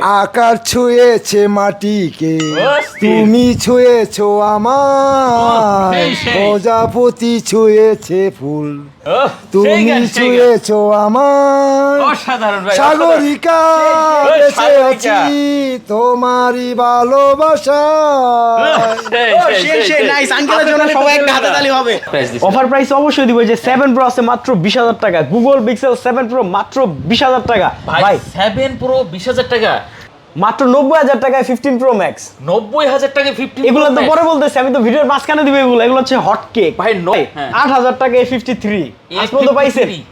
আকার ছুঁয়েছে মাটিকে, অস্থির। তুমি ছুঁয়েছো আমার, প্রজাপতি ছুঁয়েছে ফুল, তুমি ছুঁয়েছো আমার, অসাধারণ ভাই, সাগরিকা ওই বেঁচে সাগরিকা। আছি তোমারই ভালোবাসা। নাইস আঙ্কেলের জন্য সবাই একটা হাতে তালি হবে। অফার প্রাইস অবশ্যই দিব যে 7 Pro আছে মাত্র 20,000 টাকা, Google Pixel 7 Pro মাত্র 20,000 টাকা ভাই 7 Pro 20,000 টাকা, মাত্র 90,000 টাকায় 15 Pro Max। 90,000 টাকা 15 এগুলো তো Pro পরে Max। বলতেছি, আমি তো ভিডিওর মাঝখানে দিব এগুলো। এগুলো হচ্ছে হট কেক ভাই, হ্যাঁ। 8,000 টাকায় 53 আজ পর্যন্ত পাইছেন। 53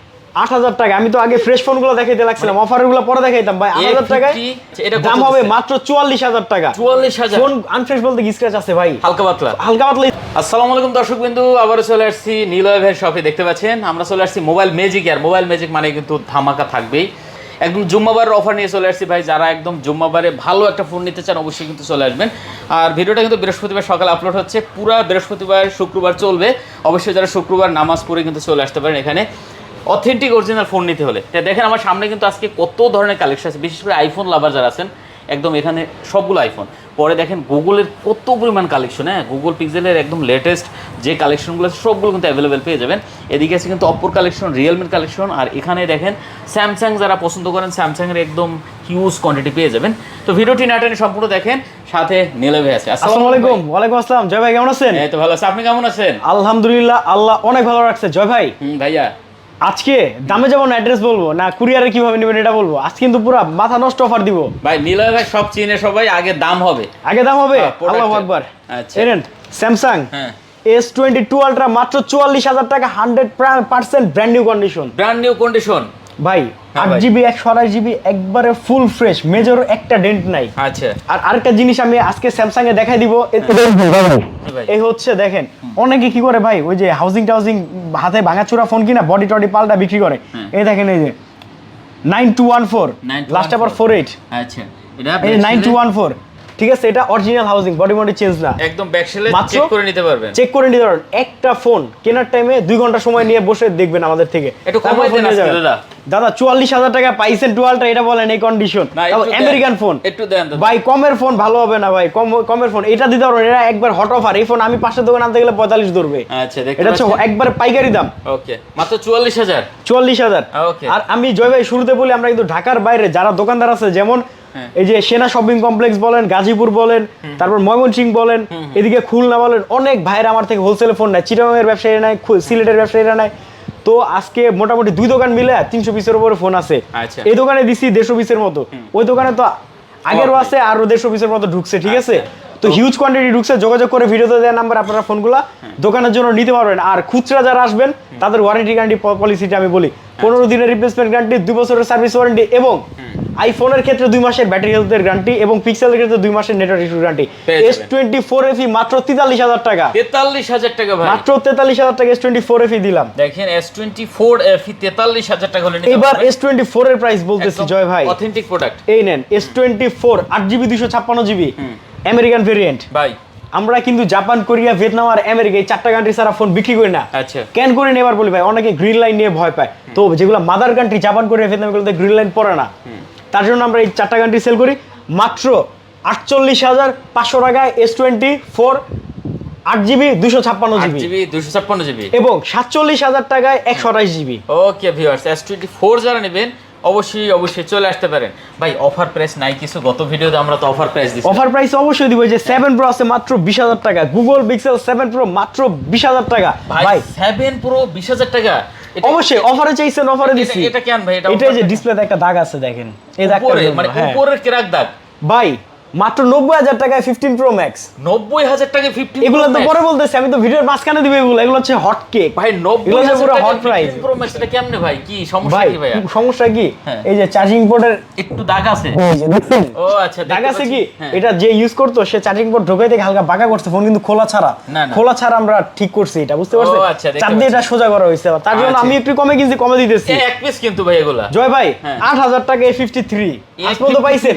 8,000 টাকা। আমি তো আগে ফ্রেশ ফোনগুলো দেখাইতে লাগছিলাম, অফারগুলো পরে দেখাইতাম ভাই। 8,000 টাকায় এটা কত দাম হবে দিচ্ছে? মাত্র 44,000 টাকা। 44,000 ফোন আনফ্রেশ বলতে কি স্ক্র্যাচ আছে ভাই, হালকা পাতলা। হালকা পাতলা। আসসালামু আলাইকুম দর্শক বিন্দু, আবারও চলে আসছি নিলয় ভাইয়ের শপে। দেখতে পাচ্ছেন আমরা চলে আসছি মোবাইল ম্যাজিক। আর মোবাইল ম্যাজিক মানে কিন্তু ধামাকা থাকবেই। একদম জুম্মাবারের অফার নিয়ে চলে আসছি ভাই। যারা একদম জুম্মাবারে ভালো একটা ফোন নিতে চান অবশ্যই কিন্তু চলে আসবেন। আর ভিডিওটা কিন্তু বৃহস্পতিবার সকালে আপলোড হচ্ছে, পুরা বৃহস্পতিবার শুক্রবার চলবে। অবশ্যই যারা শুক্রবার নামাজ পড়ে কিন্তু চলে আসতে পারেন এখানে অথেন্টিক অরিজিনাল ফোন নিতে হলে। দেখেন আমার সামনে কিন্তু আজকে কত ধরনের কালেকশন আছে, বিশেষ করে আইফোন লাভার যারা আছেন একদম এখানে সবগুলো আইফোন। পরে দেখেন গুগলের কত পরিমাণ কালেকশন, হ্যাঁ গুগল পিক্সেলের একদম লেটেস্ট যে কালেকশনগুলো আছে সবগুলো কিন্তু অ্যাভেলেবেল পেয়ে যাবেন। এদিকে আছে কিন্তু অপ্পোর কালেকশন, রিয়েলমির কালেকশন, আর এখানে দেখেন স্যামসাং যারা পছন্দ করেন স্যামসাংয়ের একদম হিউজ কোয়ান্টিটি পেয়ে যাবেন। তো ভিডিওটি না টেনে সম্পূর্ণ দেখেন, সাথে নিলয় ভাই আছে। আসসালামু আলাইকুম। ওয়ালাইকুম আসসালাম। জয় ভাই কেমন আছেন? এই তো ভালো আছে, আপনি কেমন আছেন? আলহামদুলিল্লাহ, আল্লাহ অনেক ভালো রাখছে। জয় ভাই ভাইয়া আজকে দামে যাবো না, অ্যাড্রেস বলবো না, কুরিয়ারে কিভাবে নেবেন এটা বলবো। আজকে কিন্তু পুরো মাথা নষ্ট অফার দিব ভাই। নিলয় ভাই সব চিনে সবাই, আগে দাম হবে, আগে দাম হবে। product আল্লাহু এর। আকবার। আচ্ছা। এরেন স্যামসাং হ্যাঁ S22 আলট্রা মাত্র 44,000 টাকা, 100% brand new condition brand new condition ভাই। হ্যাঁ 8GB 128GB একবারে ফুল ফ্রেশ, মেজর একটা ডেন্ট নাই। আচ্ছা আর আরেকটা জিনিস আমি আজকে স্যামসাং এ দেখাই দিব। ভাই। এই হচ্ছে দেখেন, অনেকে কি করে ভাই, ওই যে হাউজিং টাউজিং হাতে ভাঙাচোরা ফোন কিনা বডি টডি পাল্টা বিক্রি করে। এই দেখেন এই যে 9214 লাস্ট আবার 48, আচ্ছা এটা এই 9214, ঠিক আছে। এটা original housing, body body change না, একদম ব্যাকসেলে মাত্র চেক করে নিতে পারবেন। চেক করে নিতে পারবেন। একটা ফোন কেনার টাইমে 2 ঘন্টা সময় নিয়ে বসে দেখবেন আমাদের থেকে। একটু তারপর কমাই ফোন দেন নিয়ে আজকে যাবেন। দাদা। দাদা 44,000 টাকা পাইছেন টুয়ালটা, এটা বলেন এই কন্ডিশন, না, একটু দেন। American phone. একটু দেন দাদা। ভাই কমের ফোন ভালো হবে না ভাই, কমের ফোন এটা দিতে পারবেন। এটা একবার হট অফার। এই ফোন আমি পাশের দোকান আনতে গেলে 45 ধরবে। আচ্ছা দেখতে এটা হচ্ছে পাচ্ছেন? একবার পাইকারি দাম ওকে, মাত্র 44,000। 44,000। Okay. আর আমি জয় ভাই শুরুতে বলি, আমরা কিন্তু ঢাকার বাইরে যারা দোকানদার আছে, যেমন হ্যাঁ। এই যে সেনা শপিং কমপ্লেক্স বলেন, গাজীপুর বলেন, তারপর ময়মনসিংহ বলেন, এদিকে খুলনা বলেন, অনেক ভাইরা আমার থেকে হোলসেলে ফোন নেয়। চিটাগাংয়ের ব্যবসায়ীরা নেয়, সিলেটের ব্যবসায়ীরা নেয়। তো আজকে মোটামুটি 2 দোকান মিলে 300 পিসের উপরে ফোন আছে। আচ্ছা। এই দোকানে দিছি 150 পিসের মতো, ওই দোকানে তো আগেরও আছে আরো 150 পিসের মতো ঢুকছে, ঠিক আছে। তো হিউজ কোয়ান্টিটি ঢুকছে। যোগাযোগ করে ভিডিওতে দেওয়া নাম্বার আপনারা ফোনগুলা দোকানের জন্য নিতে পারবেন। আর খুচরা যারা আসবেন তাদের ওয়ারেন্টি গ্যারান্টি পলিসিটা আমি বলি, 15 দিনের রিপ্লেসমেন্ট গ্যারান্টি, 2 বছরের সার্ভিস ওয়ারেন্টি, এবং আইফোনের ক্ষেত্রে 2 মাসের ব্যাটারি হেলথের গ্যারান্টি, এবং পিক্সেলের ক্ষেত্রে 2 মাসের network issue guarantee. S24 FE মাত্র 43,000 টাকা, 43,000 টাকা ভাই। মাত্র 43,000 টাকা S24 FE দিলাম। দেখেন S24 FE 43,000 টাকা হলে নিতে এবার পারবেন। S24 এর প্রাইস বলতেছি জয় ভাই, অথেন্টিক প্রোডাক্ট এই নেন S24 8GB 256GB American variant. ভাই। আমরা কিন্তু জাপান, কোরিয়া, ভিয়েতনাম আর আমেরিকা এই 4টা কান্ট্রি ছাড়া ফোন বিক্রি করি না। আচ্ছা। কেন করি না এবার বলি ভাই, অনেকে গ্রিন লাইন নিয়ে ভয় পায়। তো যেগুলো mother country Japan, Korea, Vietnam, এগুলোতে গ্রিন লাইন পড়ে না, তার জন্য আমরা এই 4টা কান্ট্রি সেল করি মাত্র 48,500 টাকায়। S24 8GB 256GB 8GB 256GB এবং 47,000 টাকায় 128GB। ওকে ভিউয়ার্স, S24 যারা নেবেন অবশ্যই চলে আসতে পারেন ভাই। অফার প্রাইস নাই কিছু, গত ভিডিওতে আমরা তো অফার প্রাইস দিছি। অফার প্রাইস অবশ্যই দিব যে 7 Pro আছে মাত্র 20,000 টাকা, Google Pixel 7 Pro মাত্র 20,000 টাকা ভাই 7 Pro 20,000 টাকা। এটা- অবশ্যই অফারে চাইছেন, অফারে দিছি। এটা কেন ভাই? এটা যে ডিসপ্লেতে একটা দাগ আছে দেখেন, এই দাগটা উপরে মানে উপরের কেরাক দাগ ভাই মাত্র 90,000 টাকায় 15 Pro Max। 90,000 টাকা 15 এগুলো তো পরে বলতেছি, আমি তো ভিডিওর মাঝখানে দিব এগুলো। এগুলো হচ্ছে হট কেক ভাই। এগুলো হচ্ছে 90,000 পুরো টাকা হট প্রাইস 15 Pro Max এটা কেমনে ভাই? কি সমস্যা ভাই। কি ভাইয়া? সমস্যা কি, হ্যাঁ। এই যে চার্জিং পোর্টের একটু দাগ আছে। দেখছেন ও আচ্ছা, দেখতে দাগ আছে পাচ্ছি। কি, হ্যাঁ। এটা যে ইউজ করতো সে চার্জিং পোর্ট ঢোকাই থেকে হালকা বাঁকা করছে ফোন, কিন্তু খোলা ছাড়া। না, না। খোলা ছাড়া আমরা ঠিক করছি এটা, বুঝতে পারছেন? ও আচ্ছা, দেখতে চাপ দিয়ে এটা সোজা করা হয়েছে, তার জন্য আচ্ছা। আমি একটু কমে কিনছি, কমে দিতেছি। এক পিস কিন্তু ভাই এগুলা। জয় ভাই হ্যাঁ। 8,000 টাকা A53 আজ পর্যন্ত পাইছেন।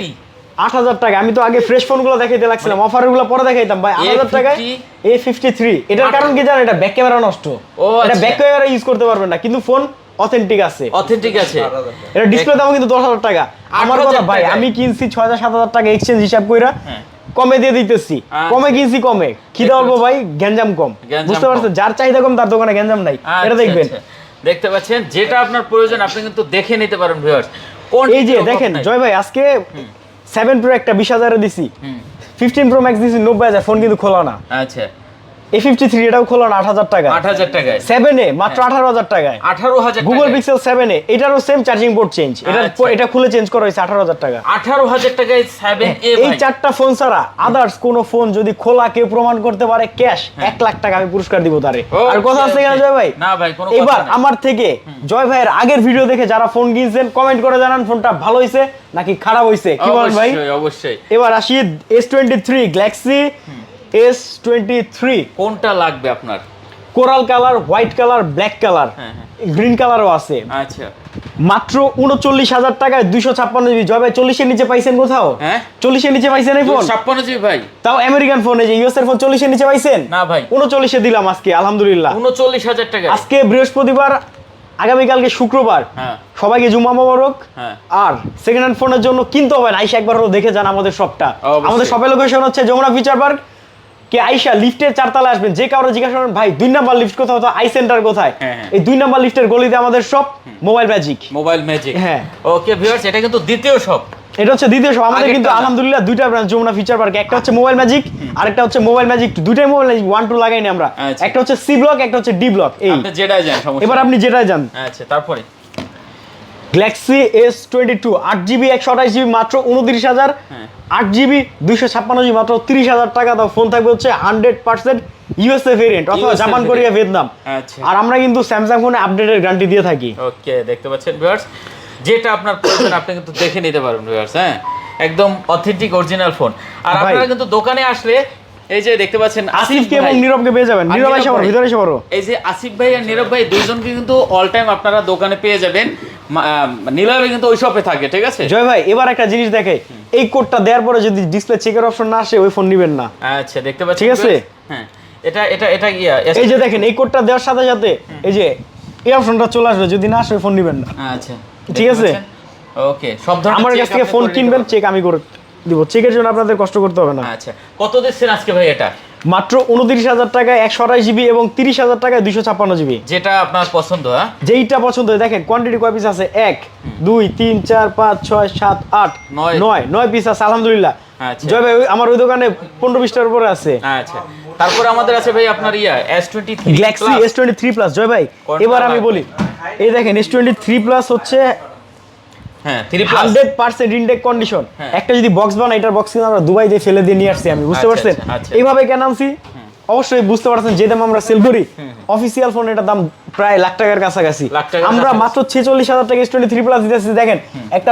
8,000 টাকা। আমি তো আগে ফ্রেশ ফোনগুলো দেখাইতে লাগছিলাম, অফারগুলো পরে দেখাইতাম ভাই। 8,000 টাকায় A53। এটার কারণ কি জানেন? এটা ব্যাক ক্যামেরা নষ্ট, ও এটা আচ্ছা। ব্যাক ক্যামেরা ইউজ করতে পারবেন না, কিন্তু ফোন অথেন্টিক আছে। অথেন্টিক আছে। এটা ডিসপ্লে দাম কিন্তু 10,000 টাকা। আমার কথা ভাই, টাকায়। আমি কিনছি 6,000-7,000 টাকা এক্সচেঞ্জ হিসাব কইরা কমে দিয়ে দিতেছি। কমে কিনছি কমে, কি বলবো ভাই, গ্যাঞ্জাম কম। গ্যাঞ্জাম বুঝতে পারছেন, যার চাহিদা কম তার দোকানে গ্যাঞ্জাম নাই। এটা দেখবেন। দেখতে পাচ্ছেন, যেটা আপনার প্রয়োজন আপনি কিন্তু দেখে নিতে পারেন ভিউয়ার্স। এই যে দেখেন জয় ভাই, আজকে 7 Pro একটা 20,000 এ দিছি, 15 Pro Max দিছি 90,000, ফোন কিন্তু খোলা না। আচ্ছা, A53 এটাও খোলা না 8,000 টাকা। 8,000 টাকায় 7 এ মাত্র 18,000 টাকায়। 18,000 Google Pixel 7 এ এটারও সেম চার্জিং পোর্ট চেঞ্জ, এটা খুলে চেঞ্জ করা হয়েছে 18,000 টাকা। 18,000 টাকায় 7A এই চারটা ফোন ছাড়া আদার্স কোন ফোন যদি খোলা কেউ প্রমাণ করতে পারে ক্যাশ 1 লাখ টাকা আমি পুরস্কার দিব তারে। আর কথা আছে কেন জয় ভাই? না ভাই, কোনো কথা এবার নাই। আমার থেকে জয় ভাইয়ের আগের ভিডিও দেখে যারা ফোন কিনছেন কমেন্ট করে জানান ফোনটা ভালো হইছে নাকি খারাপ হইছে, কি বলেন ভাই? অবশ্যই অবশ্যই। এবার আসি S23 Galaxy S23, কোনটা লাগবে আপনার? Coral colour, white colour, black colour, green কালারও আছে। আচ্ছা, মাত্র 39,000 টাকায় 256 জিবি। জয় ভাই 40 এর নিচে পাইছেন কোথাও? হ্যাঁ, 40 এর নিচে পাইছেন এই ফোন? 56 জিবি ভাই। তাও আমেরিকান ফোন, এই যে ইউএস এর ফোন 40 এর নিচে পাইছেন? না ভাই, 39 এ দিলাম আজকে আলহামদুলিল্লাহ। 39,000 টাকা। আজকে বৃহস্পতিবার, আগামীকালকে শুক্রবার, হ্যাঁ সবাইকে জুম্মা মোবারক। হ্যাঁ। আর সেকেন্ড হ্যান্ড ফোনের জন্য কিনতে হবে না, আইসা একবার হলো দেখে যান আমাদের শপটা। অবশ্যই। আমাদের শপের লোকেশন হচ্ছে যমুনা ফিচার পার্ক। কে আইসা লিফটের 4 তলায় আসবেন, যে কাউরে জিজ্ঞাসা করেন ভাই 2 নাম্বার লিফট কোথাও, তো আই সেন্টার কোথায়, হ্যাঁ, হ্যাঁ। এই 2 নাম্বার লিফটের গলিতে আমাদের shop mobile magic. Mobile magic, হ্যাঁ। ওকে ভিউয়ার্স, এটা কিন্তু দ্বিতীয় শপ। এটা হচ্ছে দ্বিতীয় শপ আমাদের, কিন্তু আগেরটা না। আলহামদুলিল্লাহ দুইটা ব্রাঞ্চ যমুনা ফিচার পার্কে। একটা হচ্ছে মোবাইল ম্যাজিক, আরেকটা হচ্ছে মোবাইল ম্যাজিক। দুইটাই মোবাইল ম্যাজিক, 1 2 লাগাইনি আমরা। আচ্ছা। একটা হচ্ছে সি ব্লক, একটা হচ্ছে ডি ব্লক। এই আপনি যেটাই যান সমস্যা এবার নেই। আপনি যেটাই যান। আচ্ছা, তারপরে গ্যালাক্সি S22 8GB 128GB মাত্র 29,000, হ্যাঁ। 8GB 256GB মাত্র 30,000 টাকা। দাও ফোন থাকবে হচ্ছে 100% ইউএসএ ভেরিয়েন্ট অথবা USA জাপান, কোরিয়া, ভিয়েতনাম। আচ্ছা। আর আমরা কিন্তু স্যামসাং ফোনে আপডেটের গ্যারান্টি দিয়ে থাকি। ওকে, দেখতে পাচ্ছেন ভিউয়ার্স, যেটা আপনার প্রয়োজন আপনি কিন্তু দেখে নিতে পারবেন ভিউয়ার্স। হ্যাঁ, একদম অথেন্টিক অরিজিনাল ফোন। আর ভাই। আপনারা কিন্তু দোকানে আসলে এই যে দেখতে পাচ্ছেন আসিফকে এবং ভাই। নীরবকে পেয়ে যাবেন। আর নীরব নীরব এসে পড়ো, ভাই। ভিতরে এসে পড়ো। এই যে আসিফ ভাই আর নীরব ভাই দুইজনকে কিন্তু অল টাইম আপনারা দোকানে পেয়ে যাবেন। নীরবে কিন্তু ওই শপে থাকে, ঠিক আছে? জয় ভাই এবার একটা জিনিস দেখে, এই কোডটা দেওয়ার পরে যদি ডিসপ্লে চেকের অপশন না আসে ওই ফোন নেবেন না। আচ্ছা, দেখতে পাচ্ছেন ঠিক আছে? viewers? হ্যাঁ, এটা এটা এটা ইয়া এই যে দেখেন, এই কোডটা দেওয়ার সাথে সাথে এই যে এই অপশনটা চলে আসবে, যদি না আসে ওই ফোন নেবেন না। আচ্ছা, ঠিক আছে? ওকে, সব ধরনের আমার check কাছ থেকে আপনি ফোন করে নিতে কিনবেন, পারবেন। চেক আমি করে দিব। চেকের জন্য আপনাদের কষ্ট করতে হবে না। আচ্ছা, কত দিচ্ছেন আজকে ভাই এটা? মাত্র 29,000 টাকায় 128GB এবং 30,000 টাকায় 256GB। যেটা আপনার পছন্দ। হ্যাঁ, যেইটা পছন্দ হয় দেখেন, কোয়ান্টিটি কয় পিস আছে? 1 2 3 4 5 6 7 8 9 পিস আছে আলহামদুলিল্লাহ। আচ্ছা। জয় ভাই আমার ওই দোকানে 15-20টার উপরে আছে। আচ্ছা, তারপরে আমাদের আছে ভাই আপনার S23 Galaxy Plus। S23 plus. জয় ভাই কোনটা এবার আমি লাগবে? বলি, এই দেখেন S23 প্লাস হচ্ছে হ্যাঁ, 3 Plus। 100% intact condition. হ্যাঁ। একটা যদি বক্স বানাই, এটার বক্স কিন্তু আমরা দুবাই দিয়ে ফেলে দিয়ে নিয়ে আসছি আমি, বুঝতে আচ্ছা, পারছেন? আচ্ছা। এইভাবে কেন আনছি অবশ্যই বুঝতে পারছেন, যে দাম আমরা সেল করি অফিসিয়াল ফোন এটার দাম প্রায় লাখ টাকার কাছাকাছি। লাখ টাকার আমরা কাছাকাছি। মাত্র 46,000 টাকা S23 প্লাস দিতেছি। দেখেন একটা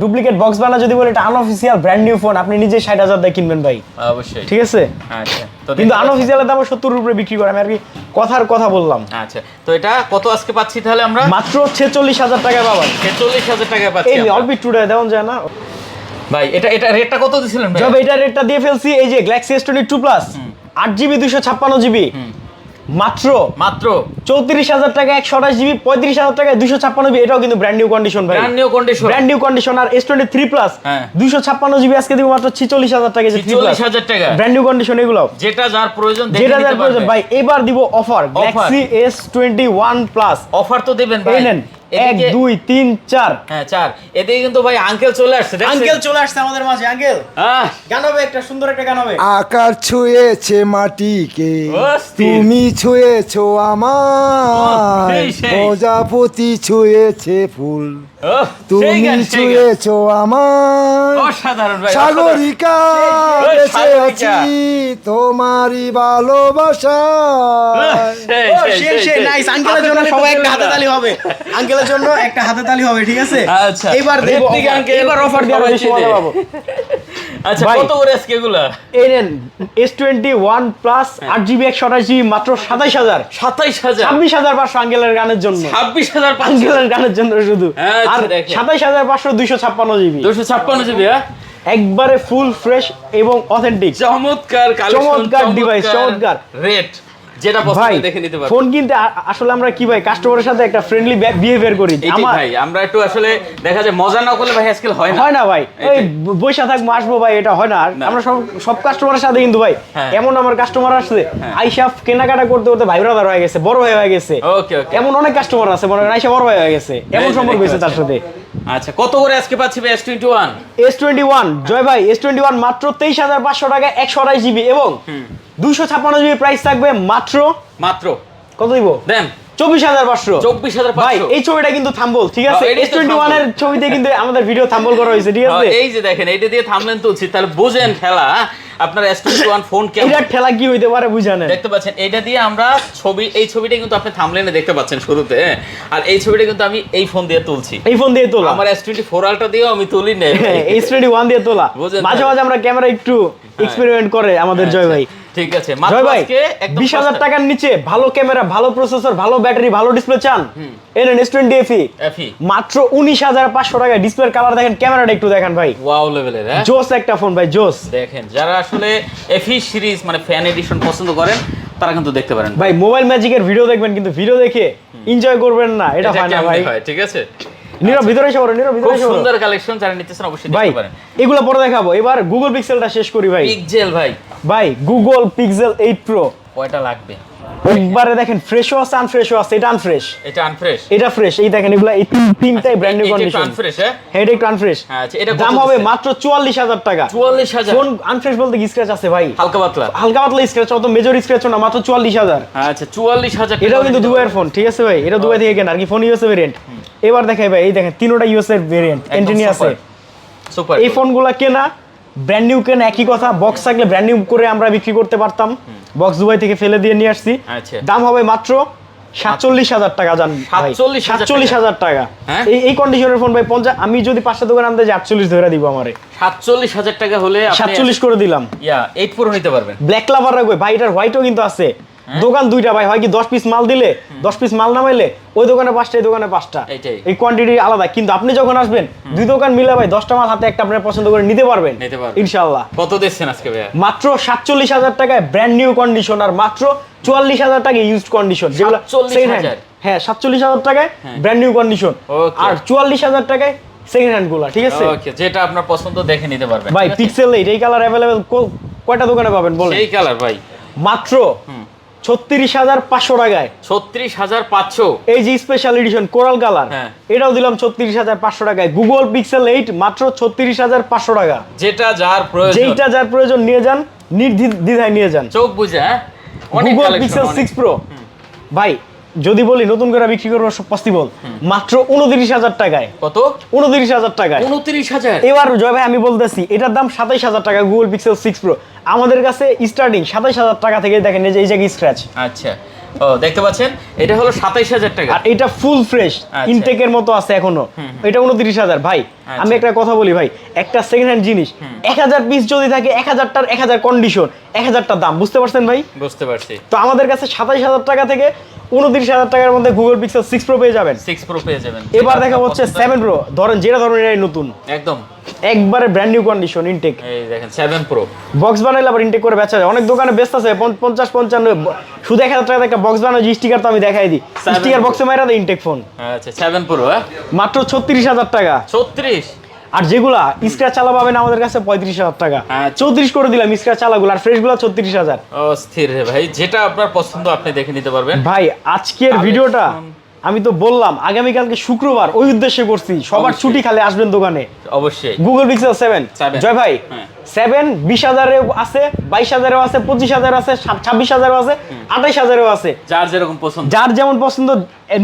ডুপ্লিকেট বক্স বানা যদি বলে, এটা আনঅফিসিয়াল ব্র্যান্ড নিউ ফোন, আপনি নিজে 60,000 দিয়ে কিনবেন ভাই, অবশ্যই। ঠিক আছে? আচ্ছা, তো কিন্তু দেখতে আনঅফিসিয়ালের দাম 70 উপরে বিক্রি করে, আমি আর কি কথার কথা বললাম। পাচ্ছেন। আচ্ছা, তো এটা কত আজকে পাচ্ছি তাহলে আমরা? মাত্র 46,000 টাকায় পাবেন। 46,000 টাকা পাচ্ছি এই আমরা। অল্প একটু দেওয়া যায় না ভাই? এটা রেটটা কত দিছিলেন ভাই? জব, এটা রেটটা দিয়ে ফেলছি। এই যে Galaxy S22 plus 8GB 256GB মাত্র মাত্র 34,000 টাকা 128GB, 35,000 টাকায় 256GB। এটাও কিন্তু ব্র্যান্ড নিউ কন্ডিশন ভাই, brand new condition. Brand new condition. আর S23 প্লাস হ্যাঁ। 256GB আজকে দিব মাত্র 46,000 টাকা। 46,000 টাকা। ব্র্যান্ড নিউ কন্ডিশন এগুলো, যেটা যার প্রয়োজন দেখে যেটা নিতে যার প্রয়োজন পারবে। ভাই। এবার দিব offer Galaxy S21 plus. Offer তো দিবেন ভাই। এই নেন 1 এদিকে- 2 3 4। হ্যাঁ, 4। এদিকে কিন্তু ভাই আঙ্কেল চলে আসছে, দেখছেন? আঙ্কেল চলে আসছে আমাদের মাঝে। আঙ্কেল আহ, গান হবে, একটা সুন্দর একটা গান হবে। আকাশ ছুঁয়েছে মাটিকে, অস্থির। তুমি ছুঁয়েছো আমার, সেই, সেই। প্রজাপতি ছুঁয়েছে ফুল, ওহ, সেই তুমি গান, সেই গান। ছুঁয়েছো আমার, অসাধারণ ভাই, সাগরিকা ওই বেঁচে সাগরিকা। আছি তোমারই ভালোবাসা। সেই, ও, সেই, সেই, সেই, nice. আঙ্কেলের জন্য সবাই একটা হাতে তালি হবে। আঙ্কেলের জন্য একটা হাতে তালি হবে, ঠিক আছে? আচ্ছা, এবার দেব ঋত্বিক offer। আঙ্কেল, এবার অফার দিয়ে সবাই বেশি চিনে। মজা পাবো। আচ্ছা, ভাই। কত করে আজকে এগুলা? এই নেন S21 প্লাস 8GB 128GB মাত্র 27,000। 27,000 26,500 আঙ্কেলের গানের জন্য, 26,000 আঙ্কেলের গানের জন্য শুধু। আচ্ছা, আর দেখেন। 27,500 256GB 256 জিবি। হ্যাঁ, একবারে ফুল ফ্রেশ এবং অথেন্টিক। চমৎকার কালেকশন, চমৎকার device, চমৎকার। রেট। যেটা পছন্দ ভাই দেখে নিতে পারবেন। ফোন কিনতে আসলে আমরা কি ভাই কাস্টমারের সাথে একটা ফ্রেন্ডলি বিহেভিয়ার করি। এইটাই ভাই, আমরা একটু আসলে দেখা যায় মজা না করলে ভাই আজকাল হয় না। হয় না ভাই, ওই এইটাই। বৈশা থাকবো আসবো ভাই, এটা হয় না। আর আমরা সব কাস্টমারের সাথে কিন্তু ভাই হ্যাঁ। এমন আমার কাস্টমার আসছে আইসা কেনাকাটা করতে করতে ভাই ব্রাদার হয়ে গেছে, বড় ভাই হয়ে গেছে। ওকে ওকে। এমন অনেক কাস্টমার আছে মনে করেন আইসা বড় ভাই হয়ে গেছে, এমন সম্পর্ক হয়েছে তার সাথে। আচ্ছা, কত করে আজকে পাচ্ছি ভাই S21? S21 জয় ভাই, S21 মাত্র 23,500 টাকা 128 জিবি এবং 256 জিবি প্রাইস থাকবে মাত্র মাত্র কত দিব দেন 24,500। 24,500 ভাই এই ছবিটা কিন্তু থাম্বল, ঠিক আছে? এটাই তো S21 এর ছবিতে কিন্তু আমাদের ভিডিও থাম্বল করা হয়েছে, ঠিক আছে? এই যে দেখেন, এইটা দিয়ে থামলেন তুলছি, তাহলে বুঝেন খেলা আপনার S21 ফোন কেমন। এটার ঠেলা কি হইতে পারে বুঝানে। দেখতে পাচ্ছেন এটা দিয়ে আমরা ছবি, এই ছবিটা কিন্তু আপনি থাম্বনেলে দেখতে পাচ্ছেন শুরুতে, হ্যাঁ? আর এই ছবিটা কিন্তু আমি এই ফোন দিয়ে তুলছি। এই ফোন দিয়ে তোলা, আমার S24 Ultra দিয়েও আমি তুলি না। S21 দিয়ে তোলা। বুঝেন মাঝে তো? মাঝে আমরা ক্যামেরা একটু এক্সপেরিমেন্ট করে আমাদের জয় ভাই। ঠিক আছে, মাত্র জয় ভাই আজকে একদম 20,000 সস্তা। টাকার নিচে ভালো ক্যামেরা, ভালো প্রসেসর, ভালো ব্যাটারি, ভালো ডিসপ্লে চান, এনেন S20 FE FE মাত্র 19,500 টাকায়। ডিসপ্লের কালার দেখেন, ক্যামেরাটা একটু দেখেন ভাই, ওয়াও লেভেলের, হ্যাঁ? জোস একটা ফোন ভাই, জোস। দেখেন যারা আসলে FE সিরিজ মানে ফ্যান এডিশন পছন্দ করেন তারা কিন্তু দেখতে পারেন ভাই মোবাইল ম্যাজিকের ভিডিও দেখবেন কিন্তু ভিডিও দেখে এনজয় করবেন না, এটা হয় না ভাই। হয়, ঠিক আছে। নীরব ভিতরে এসে পড়ো, নীরব খুব ভিতরে এসে পড়ো। সুন্দর কালেকশন, যারা নিতেছেন অবশ্যই ভাই দেখতে পারেন। এগুলো পরে দেখাবো, এবার গুগল পিক্সেলটা শেষ করি ভাই। পিক্সেল ভাই ভাই গুগল পিক্সেল 8 প্রো কয়টা লাগবে? একবারে দেখেন, ফ্রেশও আছে আনফ্রেশও আছে। এটা আনফ্রেশ, এটা আনফ্রেশ, এটা ফ্রেশ। এই দেখেন এগুলা এই তিনটাই ব্র্যান্ড নিউ কন্ডিশন। আনফ্রেশ, হ্যাঁ? হ্যাঁ এটা একটু আনফ্রেশ। আচ্ছা, এটা কত দাম হবে দিচ্ছেন? মাত্র 44,000 টাকা। 44,000 ফোন আনফ্রেশ বলতে কি স্ক্র্যাচ আছে ভাই? হালকা পাতলা। হালকা পাতলা স্ক্র্যাচ, অত মেজর স্ক্র্যাচ না, মাত্র 44,000। আচ্ছা 44,000 এটাও কিন্তু দুবাইয়ের ফোন, ঠিক আছে ভাই? এটা দুবাই থেকে কেনা, আর কি ফোন ইউএসএ ভেরিয়েন্ট। এবার দেখাই ভাই, এই দেখেন তিনোটা ইউএসএ ভেরিয়েন্ট এন্ট্রি আছে। সুপার। এই ফোনগুলা কেনা ব্র্যান্ড নিউ কেনা একই কথা, বক্স থাকলে ব্র্যান্ড নিউ করে আমরা বিক্রি করতে পারতাম। বক্স দুবাই থেকে ফেলে দিয়ে নিয়ে আসছি। আচ্ছা। দাম হবে মাত্র 47,000 টাকা। জান ভাই 47,000 টাকা। হ্যাঁ? এই কন্ডিশনের ফোন ভাই 50, আমি যদি 5টা দোকান আনতে যাই 48 ধরে দিব আমারে। 47,000 টাকা হলে আপনি 47 করে দিলাম। 8 Pro নিতে পারবেন। ব্ল্যাক লাভার রাখবে ভাই, এটার হোয়াইটও কিন্তু আছে। দোকান দুইটা ভাই, হয় কি 10 পিস মাল দিলে 10 পিস মাল নামাইলে ওই দোকানে 5টা, এই দোকানে 5টা, এইটাই। এই কোয়ান্টিটি আলাদা। কিন্তু আপনি যখন আসবেন দুই দোকান মিলে ভাই 10টা মাল হাতে একটা আপনার পছন্দ করে নিতে পারবেন ইনশাআল্লাহ। কত দিচ্ছেন আজকে ভাইয়া? মাত্র 47,000 টাকায় ব্র্যান্ড নিউ কন্ডিশন, আর মাত্র 44,000 টাকায় ইউজড কন্ডিশন, যেগুলো 47,000 হ্যাঁ 47,000 টাকায় ব্র্যান্ড নিউ কন্ডিশন, Okay. আর 44,000 টাকায় সেকেন্ড হ্যান্ড গুলা, ঠিক আছে? ওকে, যেটা আপনার পছন্দ দেখে নিতে পারবেন। ভাই ঠিক আছে? পিক্সেল 8 এই কালার अवेलेबल কয়টা দোকানে পাবেন বলেন? সেই কালার ভাই মাত্র 36,500 টাকায়। 36,500 এই যে স্পেশাল এডিশন কোরাল কালার, হ্যাঁ। এটাও দিলাম 36,500 টাকায়। গুগল পিক্সেল 8 মাত্র 36,500 টাকা। যেটা যার প্রয়োজন, যেইটা যার প্রয়োজন নিয়ে যান, নির্দ্বিধায় নিয়ে যান। চোখ বুঝে, হ্যাঁ? অনেক গুগল collection, পিক্সেল অনেক। 6 প্রো ভাই যদি বলি নতুন করে বিক্রি করবো সব পসিবল মাত্র 29,000 টাকায়। কত? 29,000 টাকায়। 29,000? এবার জয় ভাই আমি বলতেছি এটার দাম 27,000 টাকা। গুগল পিক্সেল 6 প্রো আমাদের কাছে স্টার্টিং 27,000 টাকা থেকে। দেখেন এই যে এই জায়গায় স্ক্র্যাচ, আচ্ছা, ও দেখতে পাচ্ছেন, এটা হলো 27,000 টাকা। আর এটা ফুল ফ্রেশ আচ্ছা। ইনটেকের মতো আছে এখনো। এটা 29,000 ভাই। আমি একটা কথা বলি ভাই, একটা সেকেন্ড হ্যান্ড জিনিস 1000 পিস যদি থাকে 1000টার 1000 কন্ডিশন, 1000টার দাম, বুঝতে পারছেন ভাই? বুঝতে পারছি। তো আমাদের কাছে 27,000 টাকা থেকে 29,000 টাকার মধ্যে গুগল পিক্সেল 6 প্রো পেয়ে যাবেন। 6 Pro পেয়ে যাবেন। এবার দেখা হচ্ছে 7 প্রো, ধরেন যেটা ধরেন এটাই নতুন, একদম একবারে ব্র্যান্ড নিউ কন্ডিশন ইনটেক। এই দেখেন 7 Pro বক্স বানাইলে আবার ইনটেক করে বেচা যায়। অনেক দোকানে বেচতে আছে 50-55 শুধু 1000 টাকা একটা বক্স বানানো, স্টিকার তো আমি দেখাই দিই, 7 স্টিকার Pro। বক্সে মাইরা দেয় ইনটেক ফোন। আচ্ছা 7 Pro, হ্যাঁ? মাত্র 36,000 টাকা। 36? আর যেগুলা স্ক্র্যাচ চালা পাবেন আমাদের কাছে 35,000 টাকা। আচ্ছা। 34 করে দিলাম স্ক্র্যাচ চালাগুলো, আর ফ্রেশ গুলো 36,000। ও স্থির রে ভাই, যেটা আপনার পছন্দ আপনি দেখে নিতে পারবেন। ভাই আজকের ভিডিওটা আমি তো বললাম আগামীকালকে শুক্রবার, ওই উদ্দেশ্যে করছি সবার অবশ্যই। ছুটি খালি আসবেন দোকানে। অবশ্যই। গুগল পিক্সেল 7 জয় ভাই, হ্যাঁ। 7 20,000 আছে, 22,000 আছে, 25,000 আছে, 26,000 আছে, 28,000 আছে। যার যেরকম পছন্দ। যার যেমন পছন্দ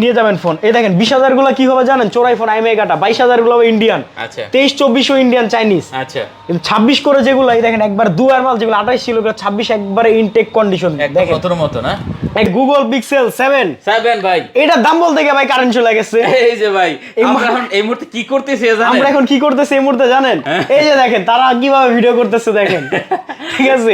নিয়ে যাবেন ফোন। এই দেখেন 20,000 গুলো কি হবে জানেন? চোরাই ফোন আইএমআই কাটা। 22,000 গুলো হবে ইন্ডিয়ান, আচ্ছা 23-24 ইন্ডিয়ান চাইনিজ। আচ্ছা, কিন্তু 26 করে যেগুলো এই দেখেন একবার দুয়ার মাল, যেগুলো 28 ছিল ওগুলো 26 একবারে ইনটেক কন্ডিশন। একদম দেখেন নতুন মতো না? এই গুগল পিক্সেল 7 ভাই, এটার দাম বলতে গিয়ে ভাই কারেন্ট চলে গেছে। এই যে ভাই, আমরা এখন এই মুহূর্তে কি করতেছি জানেন? আমরা এখন কি করতেছি এই মুহূর্তে জানেন? এই যে দেখেন তারা কিভাবে ভিডিও করতেছে দেখেন, ঠিক আছে?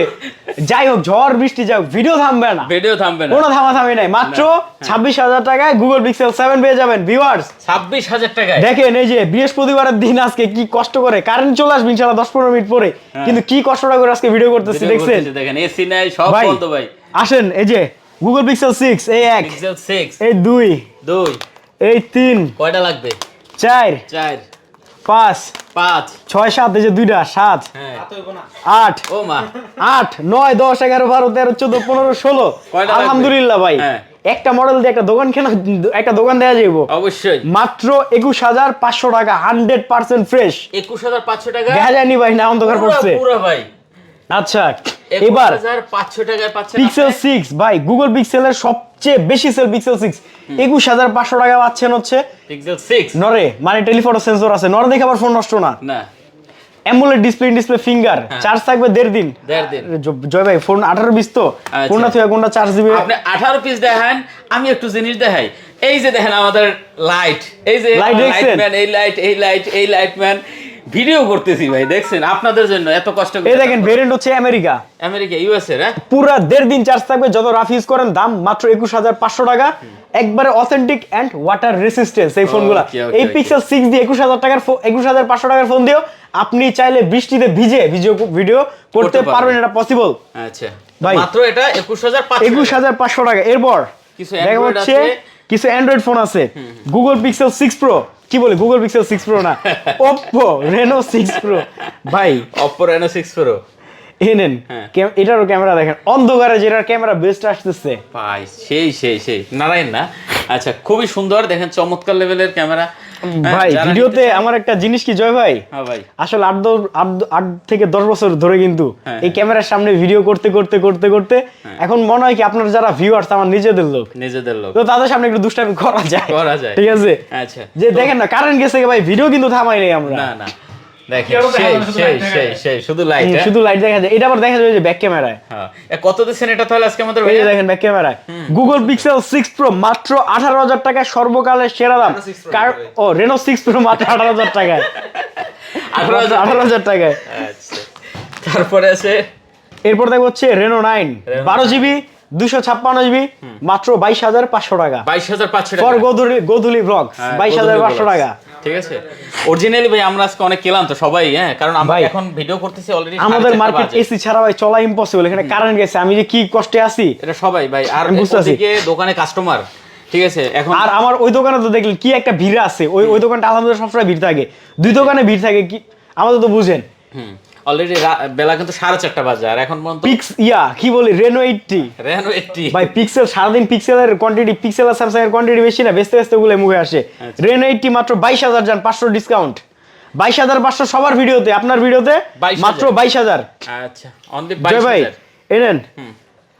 যাই হোক, ঝড় বৃষ্টি যাই হোক, ভিডিও থামবে না, ভিডিও থামবে না। কোনো থামাথামি নাই। মাত্র 26,000 টাকায় গুগল পিক্সেল 7 পেয়ে যাবেন ভিউয়ার্স। 26,000 টাকায়? দেখেন এই যে বৃহস্পতিবারের দিন আজকে কি কষ্ট করে, কারেন্ট চলে আসবে ইনশাআল্লাহ 10-15 মিনিট পরে, কিন্তু কি কষ্টটা করে আজকে ভিডিও করতেছি দেখছেন? দেখেন এসি নাই, সব ভাই বলতো ভাই। আসেন এই যে গুগল পিক্সেল 6 এই 1 পিক্সেল 6 এই 2 2 এই 3 কয়টা লাগবে? 4 4 5 5 6 7 এই যে দুইটা 7 হ্যাঁ 8 ও মা 8 9 10 11 12 13 14 15 16 কয়টা লাগবে? আলহামদুলিল্লাহ ভাই হ্যাঁ। একটা মডেল দিয়ে একটা দোকান দেয়া যাইবো অবশ্যই মাত্র 21500 টাকা 100% ফ্রেশ 21500 টাকা দেখা যায়নি ভাই না অন্ধকার পড়ছে পুরো ভাই আচ্ছা এবার 21500 টাকায় পাচ্ছেন পিক্সেল আপনি 6 ভাই গুগল পিক্সেলের সবচেয়ে বেশি সেল পিক্সেল 6 21500 টাকা পাচ্ছেন হচ্ছে পিক্সেল 6 নরে মানে টেলিফটো সেন্সর আছে নরে দেখে আবার ফোন নষ্ট না না অ্যামোলেড ডিসপ্লে ফিঙ্গার চার্জ থাকবে 1.5 দিন 1.5 দিন জয় ভাই ফোন 18 20 তো আচ্ছা। কোনটা থেকে কোনটা চার্জ দিবে আপনি 18 পিস দেখান আমি একটু জিনিস দেখাই এই যে দেখেন আমাদের লাইট এই যে Light দেখছেন? ম্যান এই লাইট ম্যান ভিডিও করতেছি ভাই দেখছেন আপনাদের জন্য এত কষ্ট করে এই দেখেন ভেরিয়েন্ট হচ্ছে আমেরিকা আমেরিকা ইউএসএ রে পুরা 1.5 দিন চার্জ থাকবে যত রাফ ইউজ করেন দাম মাত্র 21500 টাকা একবারে অথেন্টিক এন্ড ওয়াটার রেসিস্টেন্স এই ফোনগুলো Okay, এই পিক্সেল 6 দিয়ে 21000 টাকার 21500 টাকার ফোন দিও আপনি চাইলে বৃষ্টিতে ভিজে ভিডিও করতে করতে পারবেন পারবেন। এটা পসিবল আচ্ছা ভাই। মাত্র এটা 21500 21500 টাকা এরপর কিছু দেখা Android হচ্ছে আছে। কিছু অ্যান্ড্রয়েড ফোন আছে গুগল পিক্সেল 6 প্রো কি বলে গুগল পিক্সেল 6 প্রো না Oppo Reno 6 প্রো ভাই Oppo Reno 6 Pro এই নেন হ্যাঁ। এটারও ক্যামেরা দেখেন অন্ধকারে যেটার ক্যামেরা বেস্ট আসতেছে ভাই সেই নারায়ণ না আচ্ছা খুবই সুন্দর দেখেন চমৎকার লেভেলের ক্যামেরা ভাই ভিডিওতে আমার একটা জিনিস কি জয় ভাই হ্যাঁ ভাই আসলে 8 থেকে 10 বছর ধরে কিন্তু হ্যাঁ। এই ক্যামেরার সামনে ভিডিও করতে এখন মনে হয় কি আপনার যারা ভিউয়ার্স আমার নিজেদের লোক নিজেদের লোক তো তাদের সামনে একটু দুষ্টামি করা যায় করা যায়। ঠিক আছে আচ্ছা যে দেখেন না কারেন্ট গেছে ভাই ভিডিও কিন্তু থামাই নাই আমরা না দেখেন সেই শুধু লাইট শুধু লাইট দেখা যায় এটা আবার দেখা যায় যে ব্যাক ক্যামেরায় হ্যাঁ কত দিচ্ছেন এটা তাহলে আজকে আমাদের এই যে দেখেন ব্যাক ক্যামেরায় গুগল পিক্সেল 6 প্রো মাত্র 18000 টাকায় সর্বকালের সেরা দাম Reno 6 Pro কার ও রেনো 6 প্রো মাত্র 18000 টাকায় 18000 টাকায় আচ্ছা তারপরে আছে এরপর দেখো হচ্ছে রেনো 9 12 জিবি 256 জিবি মাত্র 22500 টাকা 22500 টাকা ফর গোধুলি ব্লগস হ্যাঁ, 22500 টাকা ঠিক আছে অরিজিনালি ভাই আমরা আজকে অনেক কেলাম তো সবাই হ্যাঁ কারণ আমরা ভাই, এখন ভিডিও করতেছি অলরেডি আমাদের মার্কেট এসি ছাড়া ভাই চলা ইম্পসিবল এখানে কারেন্ট গেছে আমি যে কি কষ্টে আছি এটা সবাই ভাই আর আমি বুঝতেছি। ওদিকে দোকানে কাস্টমার ঠিক আছে এখন আর আমার ওই দোকানে তো দেখলেন কি একটা ভিড় আছে ওই দোকানটা আলহামদুলিল্লাহ সবসময় ভিড় থাকে দুই দোকানে ভিড় থাকে কি আমাদের তো বুঝেন অলরেডি বেলা কিন্তু 4:30 বাজে আর এখন পর্যন্ত কি বলি রেনো 80 রেনো 80 ভাই পিক্সেল সারাদিন পিক্সেলের কোয়ান্টিটি পিক্সেল আর স্যামসাং এর কোয়ান্টিটি বেশি না বেচতে ওগুলো মুখে আসে আচ্ছা। রেনো 80 মাত্র 22000 জান 500 ডিসকাউন্ট 22500 সবার ভিডিওতে আপনার ভিডিওতে 22,000 মাত্র 22000 আচ্ছা অনলি জয় ভাই 22000 এনেন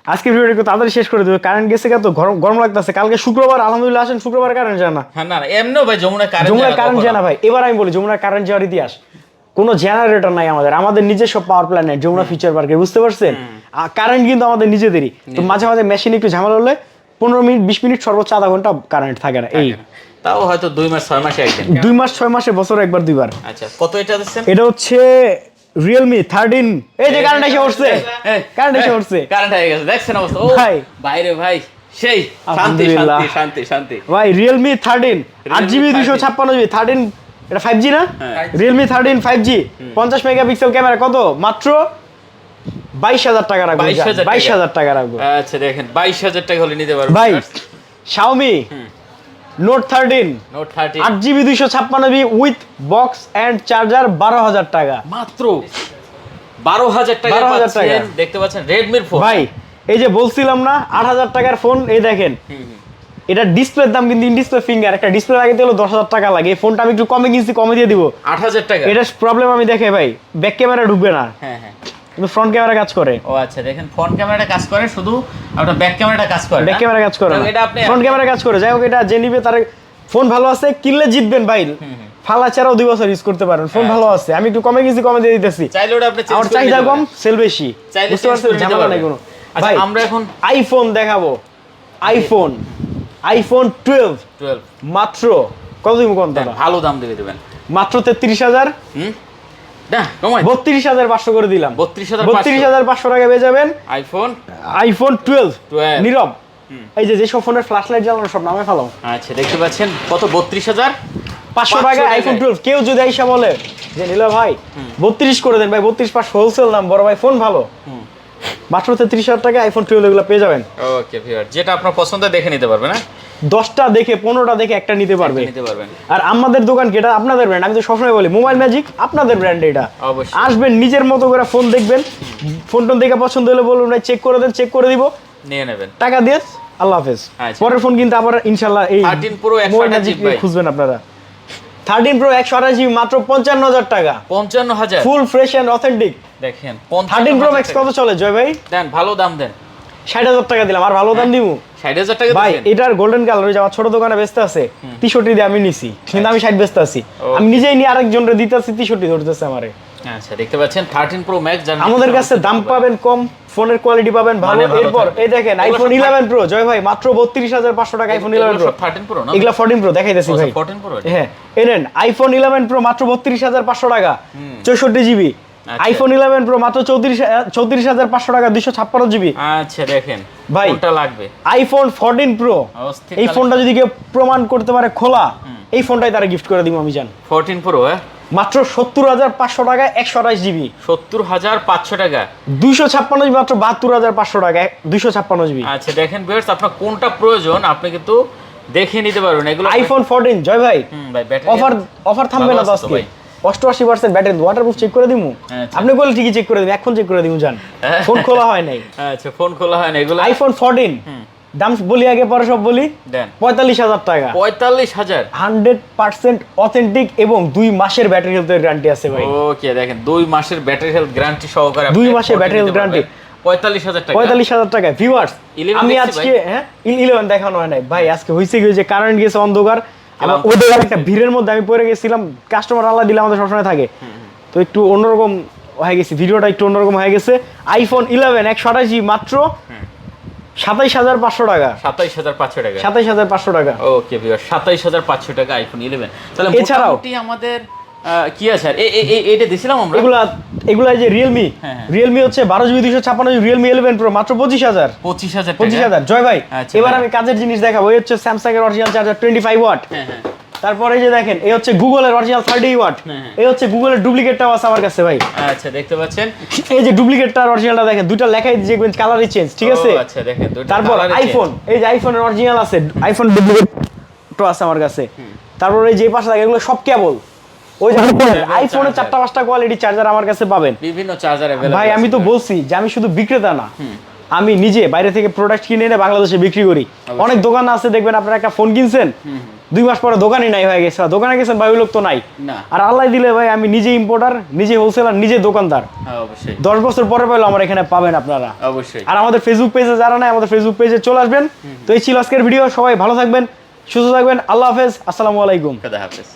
আজকে ভিডিওটা একটু তাড়াতাড়ি শেষ করে দেবে কারেন্ট গেছে তো গরম লাগতেছে কালকে শুক্রবার আলহামদুলিল্লাহ আসেন শুক্রবার কারেন্ট যায় না হ্যাঁ না এমনিও ভাই যমুনায় যমুনার কারেন্ট যায় না ভাই এবার আমি বলি যমুনার কারেন্ট যাওয়ার ইতিহাস কোনো জেনারেটর নাই আমাদের নিজস্ব পাওয়ার প্ল্যান্ট যমুনা ফিউচার পার্কে বুঝতে পারছেন কারেন্ট কিন্তু আমাদের নিজেদেরই তো মাঝে মাঝে মেশিন একটু ঝামেলা হলে 15 মিনিট 20 মিনিট সর্বোচ্চ আধা ঘন্টা কারেন্ট থাকে না এই তাও হয়তো 2 মাস 6 মাসে একদিন 2 মাস 6 মাসে বছরে একবার দুইবার আচ্ছা কত এটা দিচ্ছেন এটা হচ্ছে রিয়েলমি 13 এই যে কারেন্ট এসে উঠছে কারেন্ট এসে উঠছে কারেন্ট হয়ে গেছে দেখছেন অবস্থা ও ভাই। বাইরে ভাই সেই শান্তি আলহামদুলিল্লাহ। শান্তি ভাই রিয়েলমি 13 8GB 256GB 13 এটা 5G না হ্যাঁ। রিয়েলমি 13 5G 50 মেগাপিক্সেল ক্যামেরা কত মাত্র 22000 টাকা রাখবো 22,000 22000 টাকা রাখবো আচ্ছা দেখেন 22000 টাকা হলে নিতে পারবেন ভাই Xiaomi note 13 note 30 8GB 256GB with box and charger 12000 টাকা মাত্র 12000 টাকা 12,000 টাকা। পাচ্ছেন দেখতে পাচ্ছেন রেডমির ফোন ভাই এই যে বলছিলাম না 8000 টাকার ফোন এই দেখেন এটা ডিসপ্লের দাম কিন্তু ইন ডিসপ্লে ফিঙ্গার একটা ডিসপ্লে লাগাইতে হলো 10000 টাকা লাগে এই ফোনটা আমি একটু কমে কিনছি কমে দিয়ে দিব 8000 টাকা এটা প্রবলেম আমি দেখে ভাই ব্যাক ক্যামেরা ঢুকবে না হ্যাঁ কিন্তু ফ্রন্ট ক্যামেরা কাজ করে ও আচ্ছা দেখেন ফ্রন্ট ক্যামেরাটা কাজ করে শুধু আপনার ব্যাক ক্যামেরাটা কাজ করে ব্যাক ক্যামেরা কাজ করে এটা আপনি ফ্রন্ট ক্যামেরা কাজ করে যাই হোক এটা যে নিবে তার ফোন ভালো আছে কিনলে জিতবেন ভাই ফালা ছাড়াও 2 বছর ইউজ করতে পারেন ফোন ভালো আছে আমি একটু কমে গেছি কমে দিয়ে দিতেছি চাইলে ওটা আপনি চেঞ্জ আমার করে চাহিদা নিতে কম পারেন। সেল বেশি চাইলে বুঝতে change পারছেন করে নিতে ঝামেলা নাই পারবেন। কোনো আচ্ছা ভাই আমরা এখন আইফোন দেখাবো আইফোন 12 12 মাত্র কত দিব কোন দাদা ভালো দাম দিয়ে দিবেন মাত্র 33000 না কমাই 32500 করে দিলাম 32,500 32500 টাকা পেয়ে যাবেন আইফোন 12 নীরব এই যে সব ফোনের ফ্ল্যাশ লাইট জ্বালানো সব নামে ফেলাও আচ্ছা দেখতে পাচ্ছেন কত 32500 500 টাকা আইফোন 12 কেউ যদি আইসা বলে যে নীলা ভাই 32 করে দেন ভাই 32 পাঁচ হোলসেল দাম বড় ভাই ফোন ভালো মাত্র 33,000 টাকা আইফোন 12 এগুলো পেয়ে যাবেন। ওকে ভিউয়ার, যেটা আপনার পছন্দ দেখে নিতে পারবেন, না 10টা দেখে 15টা দেখে একটা নিতে পারবে। নিতে পারবেন। আর আমাদের দোকান কি এটা আপনাদের ব্র্যান্ড, আমি তো সবসময় বলি মোবাইল ম্যাজিক আপনাদের ব্র্যান্ড এটা। অবশ্যই। আসবেন নিজের মতো করে ফোন দেখবেন, ফোন টোন দেখে পছন্দ হলে বলুন ভাই চেক করে দেন, চেক করে দিব, নিয়ে নেবেন। টাকা দিয়ে আল্লাহ হাফেজ। আচ্ছা। পরের ফোন কিন্তু আবার ইনশাআল্লাহ এই 13 Pro মোবাইল 128 ম্যাজিক ভাই। খুঁজবেন আপনারা। 13 Pro 128GB মাত্র 55,000 টাকা, 55,000 ফুল ফ্রেশ এন্ড অথেন্টিক। দেখেন 13 Pro Max কত চলে জয় ভাই? দেন, ভালো দাম দেন। 60,000 টাকা দিলাম, আর ভালো দাম দিমু 60,000 টাকা ভাই। দিচ্ছেন? এটার গোল্ডেন কালার ওই যে আমার ছোট দোকানে বেচতে আছে 63 দিয়ে আমি নিছি, কিন্তু আমি 60 বেচতে আছি। আমি নিজেই নিয়ে আরেকজনরে দিতেছি 63 ধরতেছে আমারে। আচ্ছা, দেখতে পাচ্ছেন 13 Pro Max জানেন আমাদের কাছে দাম পাবেন কম, ফোনের কোয়ালিটি পাবেন ভালো। মানে ভালো এরপর থাকবে। এই দেখেন এগুলো আইফোন সব 11 Pro জয় ভাই মাত্র 32,500 টাকা আইফোন 11 এগুলো Pro। সব 13 Pro না? এগুলা 14 Pro দেখাইতেছি ভাই। 14 Pro? হ্যাঁ এই নেন আইফোন 11 Pro মাত্র 32,500 টাকা, 64GB। আচ্ছা। আইফোন 11 Pro মাত্র 34,500 টাকা, 256GB। আচ্ছা, দেখেন ভাই, কোনটা লাগবে? আইফোন 14 Pro অস্থির এই ফোনটা যদি কেউ প্রমাণ করতে পারে খোলা, এই ফোনটাই তারা গিফট করে দিব আমি জান। 14 Pro মাত্র 70,500 টাকা, 128GB। 70,500 টাকা। 256GB মাত্র 72,500 টাকা, 256GB। আচ্ছা, দেখেন ভিউয়ার্স, আপনার কোনটা প্রয়োজন আপনি কিন্তু দেখে নিতে পারবেন এগুলো। আইফোন 14 জয় ভাই ভাই, ব্যাটারি অফার থামবে না তো আজকে। 88% ব্যাটারি, ওয়াটারপ্রুফ চেক করে দিমু। আচ্ছা। আপনি বলে ঠিকই চেক করে দিমু, এখন চেক করে দিমু জান। ফোন খোলা হয় নাই। আচ্ছা, ফোন খোলা হয় না এগুলো। আইফোন 14 দাম বলি আগে পরে সব বলি। দেন। 45,000 টাকা, 45,000। 100% অথেন্টিক এবং 2 মাসের ব্যাটারি হেলথের গ্যারান্টি আছে ভাই। ওকে, দেখেন 2 মাসের ব্যাটারি হেলথ গ্যারান্টি সহকারে 2 মাসের ব্যাটারি হেলথ গ্যারান্টি। 45,000 টাকা। 45,000 টাকা ভিউয়ার্স। 11 আমি দেখছি আজকে 11 দেখানো হয় নাই ভাই, আজকে হইছে কি যে কারেন্ট গেছে অন্ধকার, আমার ওই জায়গায় একটা ভিড়ের মধ্যে আমি পড়ে গেছিলাম। কাস্টমার আল্লাহ দিলে আমাদের সবসময় থাকে, তো একটু অন্যরকম হয়ে গেছে, ভিডিওটা একটু অন্যরকম হয়ে গেছে। আইফোন 11 128GB মাত্র 27,500 টাকা, 27,500 টাকা। 27,500 টাকা। ওকে ভিউয়ার, 27,500 টাকা আইফোন 11। তাহলে এছাড়াও মোটামুটি আমাদের কি আছে আর এইটা দিছিলাম আমরা। এগুলা এই যে রিয়েলমি, রিয়েলমি হচ্ছে 12GB 256GB রিয়েলমি 11 Pro মাত্র 25,000। 25,000 জয় ভাই। আচ্ছা, এবার ভাই। আমি কাজের জিনিস দেখাবো। এই হচ্ছে স্যামসাং এর অরিজিনাল চার্জার 25 ওয়াট। তারপরে এই যে দেখেন এই হচ্ছে গুগলের অরিজিনাল 30 ওয়াট। এই হচ্ছে গুগলের ডুপ্লিকেটটাও আছে আমার কাছে ভাই। আচ্ছা, দেখতে পাচ্ছেন এই যে ডুপ্লিকেটটা আর অরিজিনালটা দেখেন, দুইটা লেখাই দেখবেন কালারই চেঞ্জ, ঠিক আছে? আচ্ছা, দেখেন দুটো তারপর colour-এ আইফোন, এই যে আইফোনের অরিজিনাল আছে, আইফোন ডুপ্লিকেট আছে আমার কাছে। তারপর এই যে পাশে থাকে এগুলো সব কেবল। ওই যে আইফোনের 4টা-5টা কোয়ালিটি চার্জার আমার কাছে পাবেন, বিভিন্ন চার্জার अवेलेबल। ভাই আমি তো বলছি যে আমি শুধু বিক্রেতা না, আমি নিজে বাইরে থেকে প্রোডাক্ট কিনে এনে বাংলাদেশে বিক্রি করি। অনেক দোকান আছে দেখবেন আপনারা একটা ফোন কিনছেন 2 মাস পরে দোকানই নাই হয়ে গেছে, দোকানে গেছেন ভাই ওই লোক তো নাই। আর আল্লাহ দিলে ভাই আমি নিজে ইম্পোর্টার, নিজে হোলসেলার, নিজে দোকানদার। অবশ্যই 10 বছর পরে পাইলো আমার এখানে পাবেন আপনারা। অবশ্যই। আর আমাদের ফেসবুক পেজে যারা নাই আমাদের ফেসবুক পেজে চলে আসবেন। তো এই ছিল আজকের ভিডিও, সবাই ভালো থাকবেন, সুস্থ থাকবেন, আল্লাহ হাফেজ, আসসালামু আলাইকুম। খোদা হাফেজ।